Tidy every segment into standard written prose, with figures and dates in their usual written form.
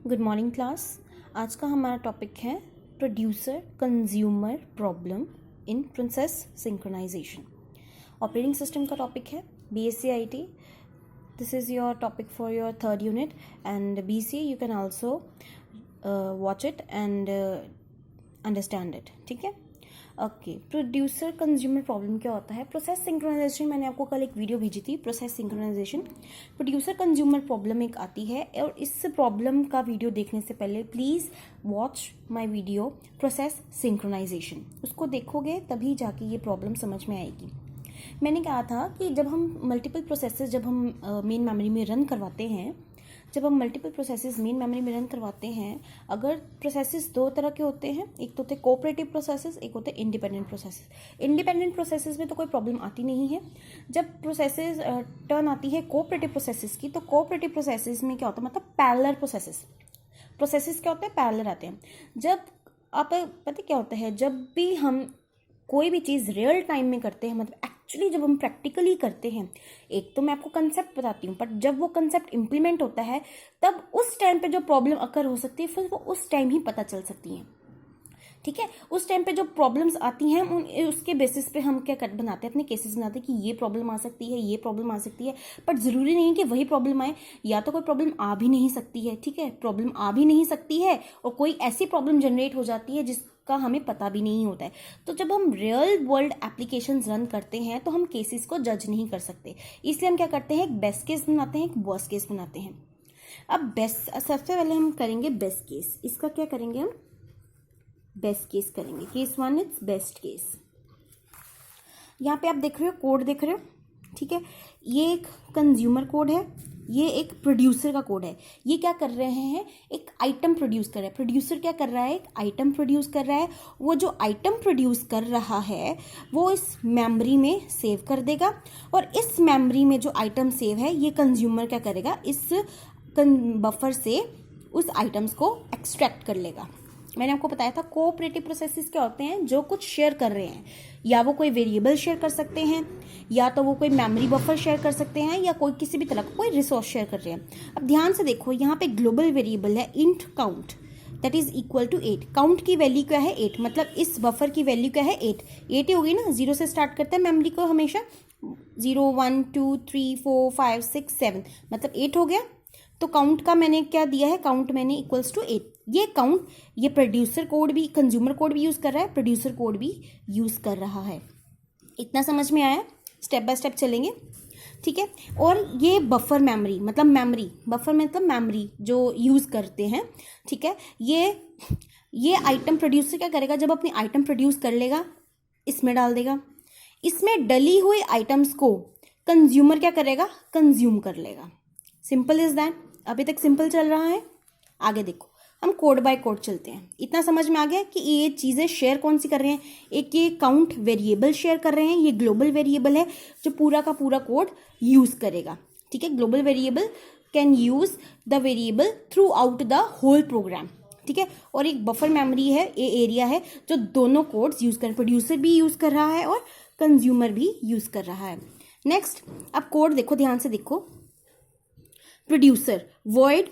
Good morning class. आज का हमारा टॉपिक है producer consumer problem in process synchronization. Operating system का टॉपिक है BSc-IT। This is your topic for your third unit and BCA you can also watch it and understand it. ठीक है, okay. Producer consumer problem क्या होता है? Process synchronization, मैंने आपको कल एक वीडियो भेजी थी, process synchronization. Producer consumer problem एक आती है और इस प्रॉब्लम का वीडियो देखने से पहले please watch my video process synchronization. उसको देखोगे तभी जाके ये प्रॉब्लम समझ में आएगी। मैंने कहा था कि जब हम मल्टीपल प्रोसेसेस जब हम मेन मेमोरी में रन करवाते हैं, अगर प्रोसेसेस दो तरह के होते हैं, एक तो होते कोऑपरेटिव प्रोसेसेस, एक होते इंडिपेंडेंट प्रोसेसेस। इंडिपेंडेंट प्रोसेसेस में तो कोई प्रॉब्लम आती नहीं है। जब प्रोसेसेस टर्न आती है कोऑपरेटिव प्रोसेसेस की, तो कोऑपरेटिव प्रोसेसेस में क्या होता है, मतलब पैरेलल प्रोसेसेस क्या होते हैं, पैरेलल आते हैं। जब आप पता क्या होता है, जब भी हम कोई भी चीज़ रियल टाइम में करते हैं, मतलब एक्चुअली जब हम प्रैक्टिकली करते हैं, एक तो मैं आपको कंसेप्ट बताती हूँ, बट जब वो कंसेप्ट इम्प्लीमेंट होता है तब उस टाइम पे जो प्रॉब्लम अकर हो सकती है फिर वो उस टाइम ही पता चल सकती है। ठीक है, उस टाइम पे जो प्रॉब्लम्स आती हैं उसके बेसिस पे हम क्या बनाते हैं, अपने केसेस बनाते हैं कि ये प्रॉब्लम आ सकती है, ये प्रॉब्लम आ सकती है। बट ज़रूरी नहीं कि वही प्रॉब्लम आए, या तो कोई प्रॉब्लम आ भी नहीं सकती है। ठीक है, प्रॉब्लम आ भी नहीं सकती है और कोई ऐसी प्रॉब्लम जनरेट हो जाती है जिसका हमें पता भी नहीं होता है। तो जब हम रियल वर्ल्ड एप्लीकेशंस रन करते हैं तो हम केसेस को जज नहीं कर सकते, इसलिए हम क्या करते हैं, एक बेस्ट केस बनाते हैं, एक वर्स्ट केस बनाते हैं। अब सबसे पहले हम करेंगे बेस्ट केस। इसका क्या करेंगे, हम बेस्ट केस करेंगे। Case 1 is best case. यहाँ पे आप देख रहे हो, कोड देख रहे हो, ठीक है। ये एक कंज्यूमर कोड है, ये एक प्रोड्यूसर का कोड है। ये क्या कर रहे हैं, एक आइटम प्रोड्यूस कर रहा है। प्रोड्यूसर क्या कर रहा है, एक आइटम प्रोड्यूस कर रहा है। वो जो आइटम प्रोड्यूस कर रहा है वो इस मेमोरी में सेव कर देगा, और इस मेमोरी में जो आइटम सेव है ये कंज्यूमर क्या करेगा, इस बफर से उस आइटम्स को एक्सट्रैक्ट कर लेगा। मैंने आपको बताया था कोऑपरेटिव प्रोसेसेस क्या होते हैं, जो कुछ शेयर कर रहे हैं, या वो कोई वेरिएबल शेयर कर सकते हैं, या तो वो कोई मेमोरी बफर शेयर कर सकते हैं, या कोई किसी भी तरह का कोई रिसोर्स शेयर कर रहे हैं। अब ध्यान से देखो, यहाँ पे ग्लोबल वेरिएबल है int count, that is equal to 8। Count की वैल्यू क्या है, 8, मतलब इस बफर की वैल्यू क्या है, 8 ही होगी ना। 0 से स्टार्ट करते हैं मेमोरी को हमेशा, 0 1 2 3 4 5 6 7, मतलब 8 हो गया। तो काउंट का मैंने क्या दिया है, काउंट मैंने इक्वल्स टू 8। ये काउंट, ये प्रोड्यूसर कोड भी, कंज्यूमर कोड भी यूज कर रहा है, प्रोड्यूसर कोड भी यूज कर रहा है। इतना समझ में आया? स्टेप बाय स्टेप चलेंगे, ठीक है। और ये बफर मेमोरी, मतलब बफर मतलब मेमोरी जो यूज करते हैं, ठीक है। ये आइटम प्रोड्यूसर क्या करेगा, जब अपनी आइटम प्रोड्यूस कर लेगा इसमें डाल देगा। इसमें डली हुई आइटम्स को कंज्यूमर क्या करेगा, कंज्यूम कर लेगा। Simple is that. अभी तक सिंपल चल रहा है, आगे देखो, हम कोड बाय कोड चलते हैं। इतना समझ में आ गया कि ये चीज़ें शेयर कौन सी कर रहे हैं। एक ये काउंट वेरिएबल शेयर कर रहे हैं, ये ग्लोबल वेरिएबल है जो पूरा का पूरा कोड यूज करेगा। ठीक है, global variable can use the variable throughout the whole program. ठीक है, और एक बफर मेमोरी है, ए एरिया है जो दोनों कोड्स यूज कर, प्रोड्यूसर भी यूज कर रहा है और कंज्यूमर भी यूज कर रहा है। नेक्स्ट, अब कोड देखो, ध्यान से देखो। प्रोड्यूसर वॉइड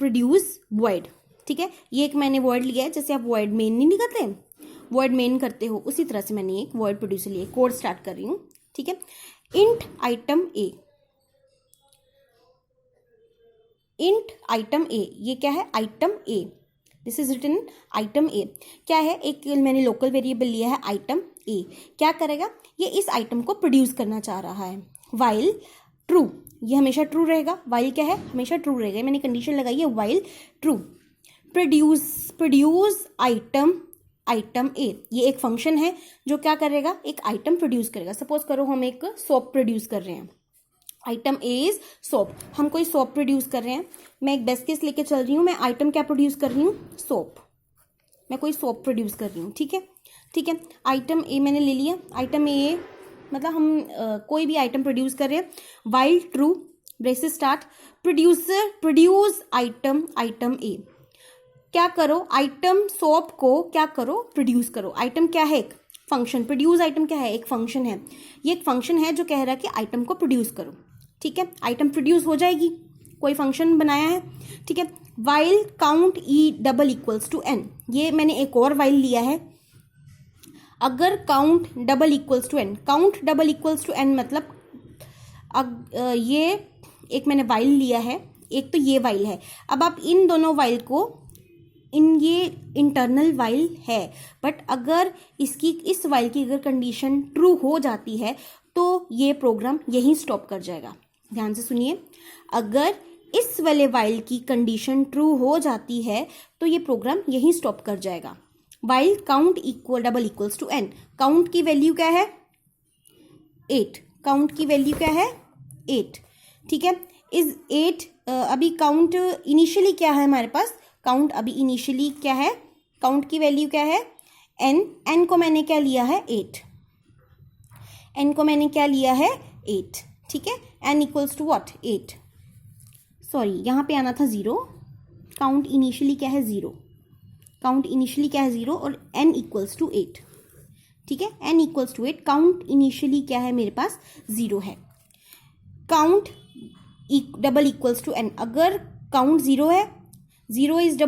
प्रोड्यूस वॉइड, ठीक है। ये एक मैंने वॉइड लिया है, जैसे आप वॉइड मेन नहीं करते, वॉइड मेन करते हो, उसी तरह से मैंने एक वॉइड प्रोड्यूसर लिया। कोड स्टार्ट कर रही हूँ, ठीक है। Int item A, int item A, ये क्या है, item A. This is written item A. क्या है, एक मैंने लोकल वेरिएबल लिया है आइटम ए। क्या करेगा, ये इस आइटम को प्रोड्यूस करना चाह रहा है। वाइल ट्रू, ये हमेशा ट्रू रहेगा। वाइल क्या है, हमेशा ट्रू रहेगा। मैंने कंडीशन लगाई है while true. Produce item A, ये एक फंक्शन है जो क्या करेगा, एक आइटम प्रोड्यूस करेगा। सपोज करो हम एक सोप प्रोड्यूस कर रहे हैं, आइटम ए इज सोप। हम कोई सोप प्रोड्यूस कर रहे हैं, मैं एक बेस्ट केस लेके चल रही हूँ, मैं आइटम क्या प्रोड्यूस कर रही हूँ, सोप। मैं कोई सोप प्रोड्यूस कर रही हूँ, ठीक है, ठीक है। आइटम ए मैंने ले लिया, आइटम ए मतलब हम कोई भी आइटम प्रोड्यूस कर रहे हैं। While true, braces start, produce item A. क्या करो, आइटम सोप को क्या करो, प्रोड्यूस करो। आइटम क्या है, एक फंक्शन। प्रोड्यूस आइटम क्या है, एक फंक्शन है। ये एक फंक्शन है जो कह रहा है कि आइटम को प्रोड्यूस करो। ठीक है, आइटम प्रोड्यूस हो जाएगी, कोई फंक्शन बनाया है, ठीक है। While count e double equals to n, ये मैंने एक और वाइल लिया है। अगर count double equals to n, count double equals to n मतलब ये एक मैंने वाइल लिया है, एक तो ये वाइल है। अब आप इन दोनों वाइल को, ये इंटरनल वाइल है, बट अगर इस वाइल की अगर कंडीशन ट्रू हो जाती है तो ये प्रोग्राम यहीं स्टॉप कर जाएगा। ध्यान से सुनिए, अगर इस वाले वाइल की कंडीशन ट्रू हो जाती है तो ये प्रोग्राम यहीं स्टॉप कर जाएगा। While count equal double equals to n, count की वैल्यू क्या है 8, काउंट की वैल्यू क्या है 8, ठीक है। इस 8 अभी काउंट इनिशियली क्या है हमारे पास, काउंट अभी इनिशियली क्या है, काउंट की वैल्यू क्या है एन को मैंने क्या लिया है 8, एन को मैंने क्या लिया है 8, ठीक है। N equals to what 8, sorry यहाँ पे आना था 0, काउंट इनिशियली क्या है 0, काउंट इनिशियली क्या है 0 और एन इक्वल्स टू 8, ठीक है। N equals to 8, count initially क्या है मेरे पास 0 है। Count double equals to n, अगर काउंट 0 है, 0 इज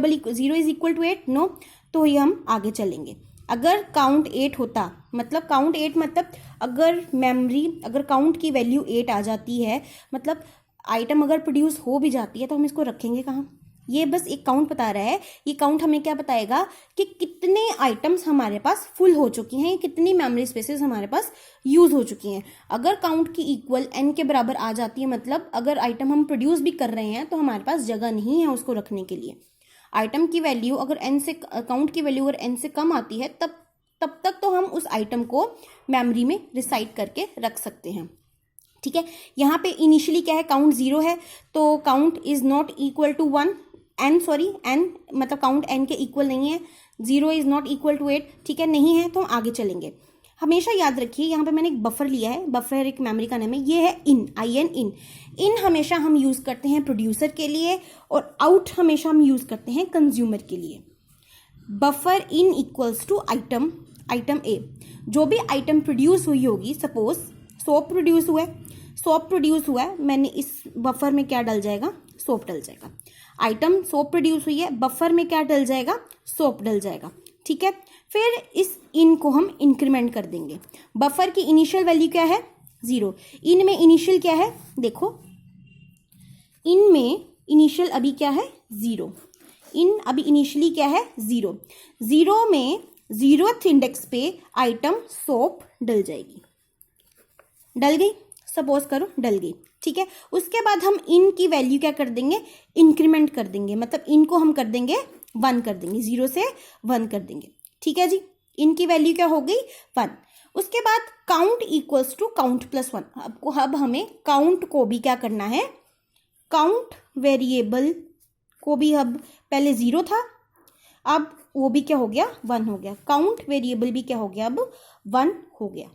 इक्वल टू 8, नो, तो ये हम आगे चलेंगे। अगर काउंट 8 होता, मतलब काउंट 8 मतलब अगर मेमोरी, अगर काउंट की वैल्यू 8 आ जाती है, मतलब आइटम अगर प्रोड्यूस हो भी जाती है तो हम इसको रखेंगे कहाँ। ये बस एक काउंट बता रहा है, ये काउंट हमें क्या बताएगा कि कितने आइटम्स हमारे पास फुल हो चुकी हैं, कितनी मेमोरी स्पेसेस हमारे पास यूज हो चुकी हैं। अगर काउंट की इक्वल एन के बराबर आ जाती है, मतलब अगर आइटम हम प्रोड्यूस भी कर रहे हैं तो हमारे पास जगह नहीं है उसको रखने के लिए। आइटम की वैल्यू अगर एन से, काउंट की वैल्यू अगर एन से कम आती है तब तक तो हम उस आइटम को मेमोरी में रिसाइट करके रख सकते हैं, ठीक है। यहाँ पे इनिशियली क्या है, काउंट 0 है, तो count is not equal to 1, n मतलब काउंट एन के इक्वल नहीं है, 0 इज नॉट इक्वल टू 8, ठीक है, नहीं है तो हम आगे चलेंगे। हमेशा याद रखिए यहाँ पे मैंने एक बफर लिया है, बफर एक मेमोरी का नाम है, ये है इन, इन हमेशा हम यूज करते हैं प्रोड्यूसर के लिए और आउट हमेशा हम यूज करते हैं कंज्यूमर के लिए। Buffer in equals to item A, जो भी आइटम प्रोड्यूस हुई होगी, सपोज सोप प्रोड्यूस हुआ है, मैंने इस बफर में क्या डल जाएगा, सोप डल जाएगा। आइटम सोप प्रोड्यूस हुई है, बफर में क्या डल जाएगा, सोप डल जाएगा, ठीक है। फिर इस इन को हम इंक्रीमेंट कर देंगे। बफर की इनिशियल वैल्यू क्या है 0, इन में इनिशियल क्या है, देखो इन में इनिशियल अभी क्या है 0, इन अभी इनिशियली क्या है 0, 0 में 0th इंडेक्स पे आइटम सोप डल जाएगी, डल गई, सपोज करो डल गई, ठीक है। उसके बाद हम इन की वैल्यू क्या कर देंगे, इंक्रीमेंट कर देंगे, मतलब इनको हम कर देंगे 1 कर देंगे, 0 से 1 कर देंगे, ठीक है जी। इनकी वैल्यू क्या हो गई 1। उसके बाद count equals to count plus 1, अब हमें काउंट को भी क्या करना है, काउंट वेरिएबल को भी, अब पहले 0 था, अब वो भी क्या हो गया 1 हो गया, काउंट वेरिएबल भी क्या हो गया अब 1 हो गया,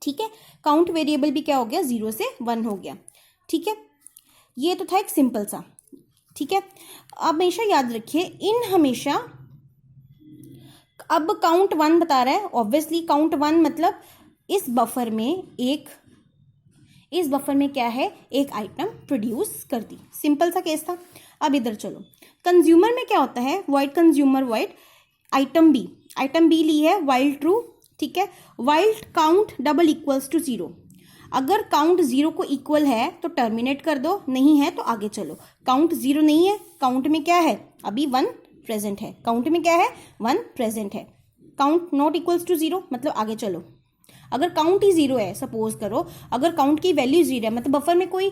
ठीक है। काउंट वेरिएबल भी क्या हो गया 0 से 1 हो गया, ठीक है। ये तो था एक सिंपल सा, ठीक है। अब हमेशा याद रखिए इन हमेशा, अब काउंट 1 बता रहा है, ऑब्वियसली काउंट 1 मतलब इस बफर में क्या है, एक आइटम प्रोड्यूस कर दी, सिंपल सा केस था। अब इधर चलो, कंज्यूमर में क्या होता है, void consumer void item B ली है, वाइल ट्रू, ठीक है। While count double equals to 0, अगर काउंट 0 को इक्वल है तो टर्मिनेट कर दो, नहीं है तो आगे चलो। काउंट 0 नहीं है, काउंट में क्या है अभी 1 प्रेजेंट है, काउंट में क्या है 1 प्रेजेंट है। काउंट नॉट इक्वल्स टू 0 मतलब आगे चलो। अगर काउंट ही 0 है, सपोज करो अगर काउंट की वैल्यू 0 है, मतलब बफर में कोई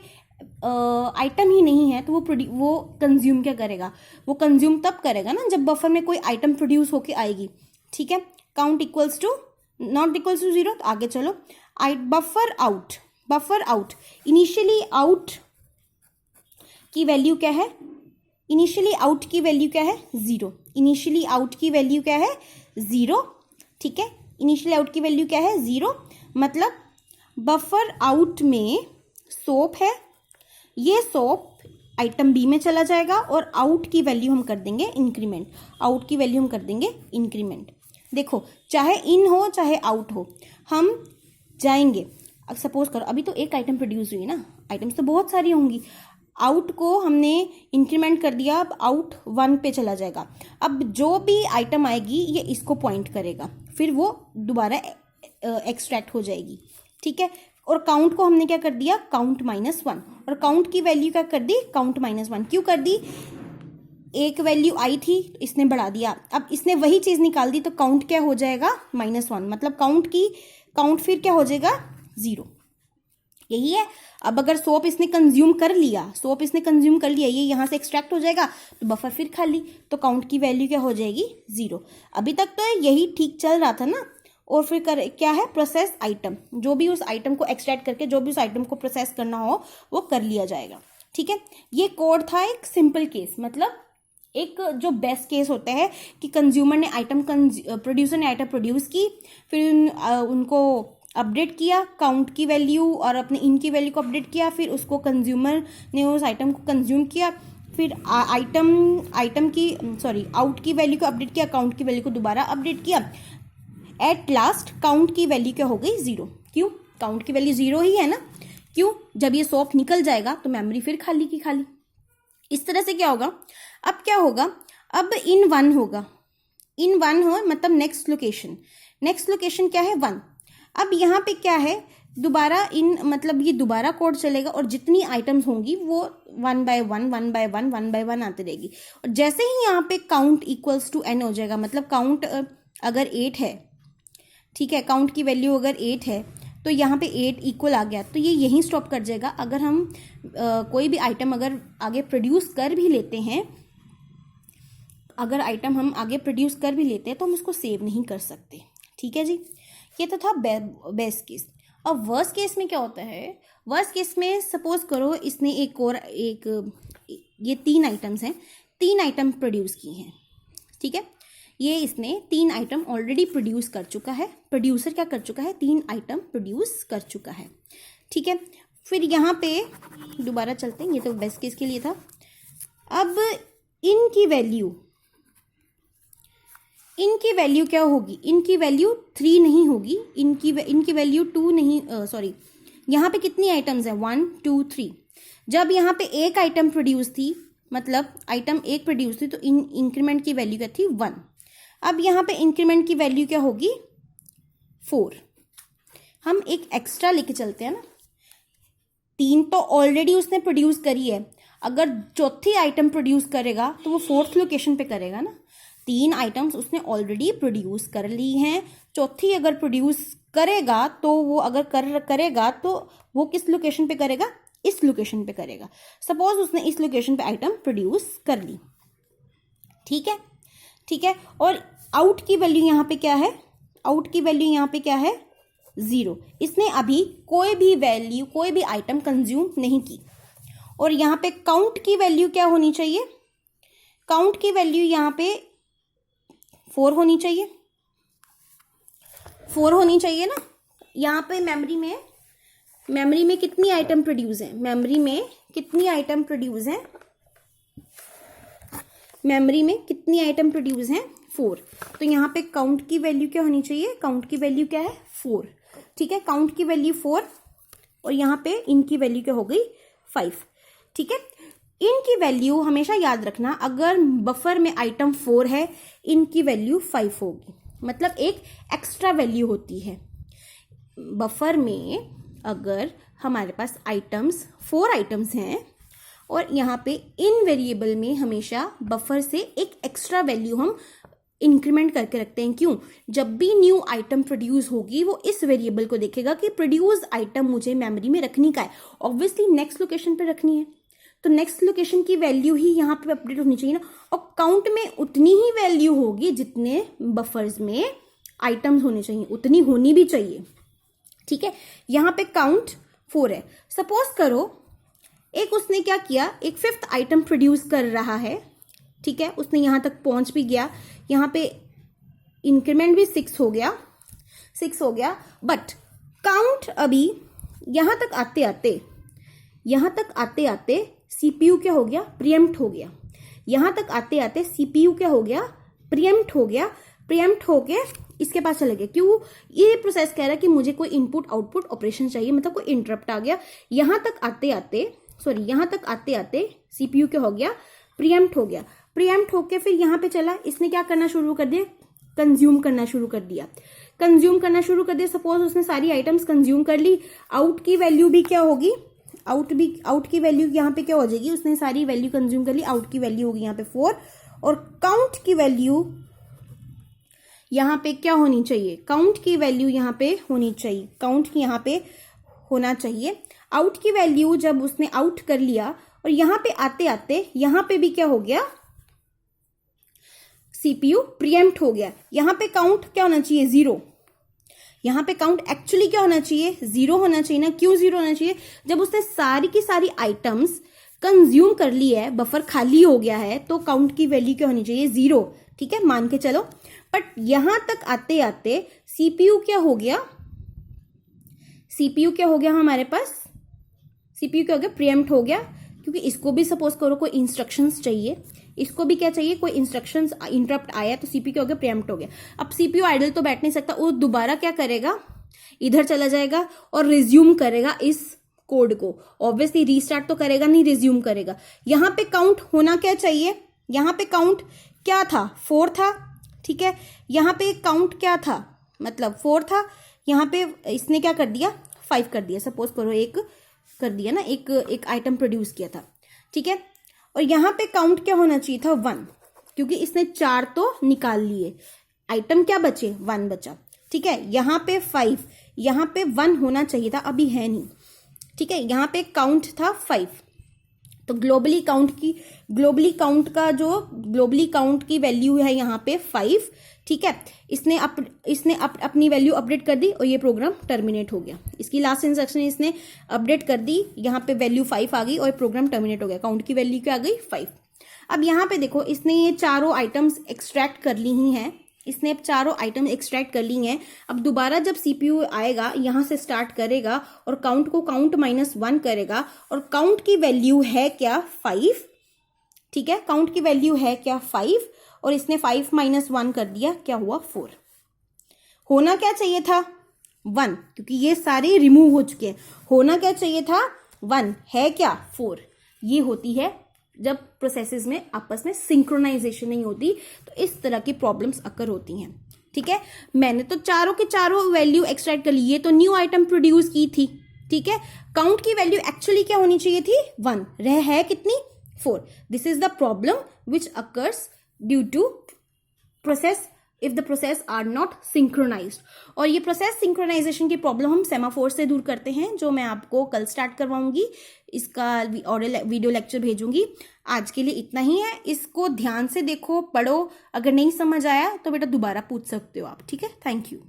आइटम ही नहीं है, तो वो कंज्यूम क्या करेगा, वो कंज्यूम तब करेगा ना जब बफर में कोई आइटम प्रोड्यूस होके आएगी, ठीक है। Count equals to not equals to 0 तो आगे चलो। बफर आउट इनिशियली आउट की वैल्यू क्या है, इनिशियली आउट की वैल्यू क्या है 0, इनिशियली आउट की वैल्यू क्या है 0, ठीक है। इनिशियली आउट की वैल्यू क्या है 0, मतलब बफर आउट में सोप है, ये सोप आइटम बी में चला जाएगा और आउट की वैल्यू हम कर देंगे इंक्रीमेंट, आउट की वैल्यू हम कर देंगे इंक्रीमेंट। देखो चाहे इन हो चाहे आउट हो, हम जाएंगे, अब सपोज करो अभी तो एक आइटम प्रोड्यूस हुई है ना, आइटम्स तो बहुत सारी होंगी, आउट को हमने इंक्रीमेंट कर दिया, अब आउट 1 पे चला जाएगा। अब जो भी आइटम आएगी ये इसको पॉइंट करेगा, फिर वो दोबारा एक्सट्रैक्ट हो जाएगी, ठीक है। और काउंट को हमने क्या कर दिया, काउंट -1, और काउंट की वैल्यू क्या कर दी, काउंट -1। क्यों कर दी, एक वैल्यू आई थी इसने बढ़ा दिया, अब इसने वही चीज निकाल दी तो काउंट क्या हो जाएगा, -1, मतलब काउंट फिर क्या हो जाएगा, 0। यही है। अब अगर सोप इसने कंज्यूम कर लिया, ये यहाँ से एक्सट्रैक्ट हो जाएगा तो बफर फिर खाली, तो काउंट की वैल्यू क्या हो जाएगी, 0। अभी तक तो यही ठीक चल रहा था ना। और फिर क्या है, प्रोसेस आइटम, जो भी उस आइटम को एक्सट्रैक्ट करके जो भी उस आइटम को प्रोसेस करना हो वो कर लिया जाएगा, ठीक है। ये कोड था एक सिंपल केस, मतलब एक जो बेस्ट केस होता है कि प्रोड्यूसर ने आइटम प्रोड्यूस की, फिर उनको अपडेट किया, काउंट की वैल्यू और अपने इन की वैल्यू को अपडेट किया, फिर उसको कंज्यूमर ने उस आइटम को कंज्यूम किया, फिर आउट की वैल्यू को अपडेट किया, काउंट की वैल्यू को दोबारा अपडेट किया। एट लास्ट काउंट की वैल्यू क्या हो गई, 0। क्यों, काउंट की वैल्यू 0 ही है ना। क्यों, जब ये सोप निकल जाएगा तो मेमोरी फिर खाली की खाली। इस तरह से क्या होगा, अब क्या होगा, अब इन 1 होगा, इन 1 हो मतलब नेक्स्ट लोकेशन क्या है, 1। अब यहाँ पे क्या है, दोबारा मतलब ये दोबारा कोड चलेगा और जितनी आइटम्स होंगी वो 1 by 1 आती रहेगी। और जैसे ही यहाँ पे काउंट इक्वल्स टू n हो जाएगा, मतलब काउंट अगर 8 है, ठीक है, काउंट की वैल्यू अगर 8 है तो यहाँ पे 8 इक्वल आ गया तो ये यहीं स्टॉप कर जाएगा। अगर हम कोई भी आइटम अगर आगे प्रोड्यूस कर भी लेते हैं, तो हम उसको सेव नहीं कर सकते, ठीक है जी। ये तो था बेस्ट केस। अब वर्स्ट केस में क्या होता है, वर्स्ट केस में सपोज करो इसने ये 3 आइटम्स हैं, 3 आइटम प्रोड्यूस की हैं, ठीक है। ये इसने 3 आइटम ऑलरेडी प्रोड्यूस कर चुका है, प्रोड्यूसर क्या कर चुका है, 3 आइटम प्रोड्यूस कर चुका है, ठीक है। फिर यहाँ पे दोबारा चलते हैं, ये तो बेस्ट केस के लिए था। अब इनकी वैल्यू क्या होगी, इनकी वैल्यू 3 नहीं होगी, इनकी वैल्यू 2 नहीं, यहाँ पे कितनी आइटम्स है, 1 2 3। जब यहाँ पे एक आइटम प्रोड्यूस थी, मतलब आइटम एक प्रोड्यूस थी, तो इंक्रीमेंट की वैल्यू क्या थी, 1। अब यहाँ पे इंक्रीमेंट की वैल्यू क्या होगी, 4। हम एक एक्स्ट्रा लेके चलते हैं ना, 3 तो ऑलरेडी उसने प्रोड्यूस करी है, अगर चौथी आइटम प्रोड्यूस करेगा तो वो 4th लोकेशन पे करेगा ना। 3 आइटम्स उसने ऑलरेडी प्रोड्यूस कर ली हैं, चौथी अगर प्रोड्यूस करेगा तो वो करेगा तो वो किस लोकेशन पे करेगा, इस लोकेशन पे करेगा। सपोज उसने इस लोकेशन पे आइटम प्रोड्यूस कर ली, ठीक है। और आउट की वैल्यू यहाँ पे क्या है, आउट की वैल्यू यहाँ पे क्या है, 0। इसने अभी कोई भी आइटम कंज्यूम नहीं की। और यहाँ पे काउंट की वैल्यू क्या होनी चाहिए, काउंट की वैल्यू यहाँ पे 4 होनी चाहिए, 4 होनी चाहिए ना। यहाँ पे मेमोरी में कितनी आइटम प्रोड्यूस है, मेमोरी में कितनी आइटम प्रोड्यूस हैं, 4। तो यहाँ पे काउंट की वैल्यू क्या होनी चाहिए, काउंट की वैल्यू क्या है, 4, ठीक है। काउंट की वैल्यू 4 और यहाँ पे इनकी वैल्यू क्या हो गई, 5, ठीक है। इनकी वैल्यू हमेशा याद रखना, अगर बफर में आइटम 4 है, इनकी वैल्यू 5 होगी, मतलब एक एक्स्ट्रा वैल्यू होती है बफर में। अगर हमारे पास 4 आइटम्स हैं और यहाँ पे इन वेरिएबल में हमेशा बफर से एक एक्स्ट्रा वैल्यू हम इंक्रीमेंट करके रखते हैं। क्यों, जब भी न्यू आइटम प्रोड्यूस होगी वो इस वेरिएबल को देखेगा कि प्रोड्यूस आइटम मुझे मेमोरी में रखनी का है, ऑब्वियसली नेक्स्ट लोकेशन पे रखनी है, तो नेक्स्ट लोकेशन की वैल्यू ही यहाँ पे अपडेट होनी चाहिए ना। और काउंट में उतनी ही वैल्यू होगी जितने बफर्स में आइटम्स होने चाहिए, उतनी होनी भी चाहिए, ठीक है। यहाँ पे काउंट 4 है। सपोज करो एक उसने क्या किया, एक 5th आइटम प्रोड्यूस कर रहा है, ठीक है, उसने यहाँ तक पहुंच भी गया, यहाँ पे इंक्रीमेंट भी 6 हो गया, बट काउंट अभी यहाँ तक आते आते सीपीयू क्या हो गया, प्रीएम्प्ट हो गया। यहाँ तक आते आते सीपीयू क्या हो गया, प्रीएम्प्ट हो के इसके पास चले गए। क्यों, ये प्रोसेस कह रहा है कि मुझे कोई इनपुट आउटपुट ऑपरेशन चाहिए, मतलब कोई इंटरप्ट आ गया। यहाँ तक आते आते सॉरी यहाँ तक आते आते सीपीयू क्या हो गया, प्रीएम्प्ट हो गया। प्रीएम्प्ट होके फिर यहाँ पे चला, इसने क्या करना शुरू कर दिया, कंज्यूम करना शुरू कर दिया। कंज्यूम करना शुरू कर दिया, सपोज उसने सारी आइटम्स कंज्यूम कर ली, आउट की वैल्यू भी क्या होगी, आउट की वैल्यू यहाँ पे क्या हो जाएगी, उसने सारी वैल्यू कंज्यूम कर ली, आउट की वैल्यू होगी यहाँ पे 4, और काउंट की वैल्यू यहाँ पे क्या होनी चाहिए, काउंट की वैल्यू यहाँ पे होनी चाहिए, काउंट की यहाँ पे होना चाहिए। आउट की वैल्यू जब उसने आउट कर लिया और यहाँ पे आते आते यहाँ पे भी क्या हो गया, सीपीयू प्रीएम्प्ट हो गया। यहाँ पे काउंट क्या होना चाहिए, 0। यहाँ पे काउंट एक्चुअली क्या होना चाहिए, 0 होना चाहिए ना। क्यों 0 होना चाहिए, जब उसने सारी की सारी आइटम्स कंज्यूम कर ली है, बफर खाली हो गया है, तो काउंट की वैल्यू क्या होनी चाहिए, 0। ठीक है, मान के चलो। बट यहां तक आते आते सीपीयू क्या हो गया, सीपीयू क्या हो गया हमारे पास, सीपीयू क्या हो गया, प्रीएम्प्ट हो गया। क्योंकि इसको भी सपोज करो कोई इंस्ट्रक्शंस चाहिए, इसको भी क्या चाहिए, कोई इंस्ट्रक्शंस इंटरप्ट आया, तो सीपीयू क्या हो गया, प्रीएम्प्ट हो गया। अब सीपीयू आइडल तो बैठ नहीं सकता, वो दोबारा क्या करेगा, इधर चला जाएगा और रिज्यूम करेगा इस कोड को। ऑब्वियसली रीस्टार्ट तो करेगा नहीं, रिज्यूम करेगा। यहां पे काउंट होना क्या चाहिए, यहां पे काउंट क्या था, 4 था। ठीक है, यहां पे काउंट क्या था, मतलब 4 था। यहां पे इसने क्या कर दिया, 5 कर दिया, सपोज करो एक कर दिया ना, एक आइटम प्रोड्यूस किया था। ठीक है, और यहां पे काउंट क्या होना चाहिए था, 1, क्योंकि इसने 4 तो निकाल लिए, आइटम क्या बचे, 1 बचा। ठीक है, यहां पे 5, यहां पे 1 होना चाहिए था, अभी है नहीं। ठीक है, यहां पे काउंट था 5, तो ग्लोबली काउंट की वैल्यू है यहाँ पे 5। ठीक है, इसने अपनी वैल्यू अपडेट कर दी और ये प्रोग्राम टर्मिनेट हो गया। इसकी लास्ट इंस्ट्रक्शन इसने अपडेट कर दी, यहाँ पे वैल्यू 5 आ गई और प्रोग्राम टर्मिनेट हो गया। काउंट की वैल्यू क्या आ गई, 5। अब यहाँ पे देखो, इसने ये चारों आइटम्स एक्सट्रैक्ट कर ली ही हैं, इसने अब चारों आइटम एक्सट्रैक्ट कर ली हैं। अब दोबारा जब सीपीयू आएगा, यहां से स्टार्ट करेगा और काउंट को काउंट -1 करेगा, और काउंट की वैल्यू है क्या, 5। ठीक है, काउंट की वैल्यू है क्या, 5, और इसने 5 - 1 कर दिया, क्या हुआ, 4। होना क्या चाहिए था, 1, क्योंकि ये सारे रिमूव हो चुके हैं। होना क्या चाहिए था, 1, है क्या, 4। ये होती है जब प्रोसेसेस में आपस में सिंक्रोनाइजेशन नहीं होती, तो इस तरह की प्रॉब्लम्स अकर होती हैं। ठीक है, मैंने तो चारों के चारों वैल्यू एक्सट्रैक्ट कर ली, ये तो न्यू आइटम प्रोड्यूस की थी। ठीक है, काउंट की वैल्यू एक्चुअली क्या होनी चाहिए थी, 1, रह है कितनी, 4। This is the problem which occurs due to process if the process are not synchronized. और ये प्रोसेस सिंक्रोनाइजेशन की प्रॉब्लम हम सेमाफोर से दूर करते हैं, जो मैं आपको कल स्टार्ट करवाऊंगी। इसका वीडियो लेक्चर भेजूंगी। आज के लिए इतना ही है, इसको ध्यान से देखो, पढ़ो। अगर नहीं समझ आया तो बेटा दोबारा पूछ सकते हो आप। ठीक है, थैंक यू।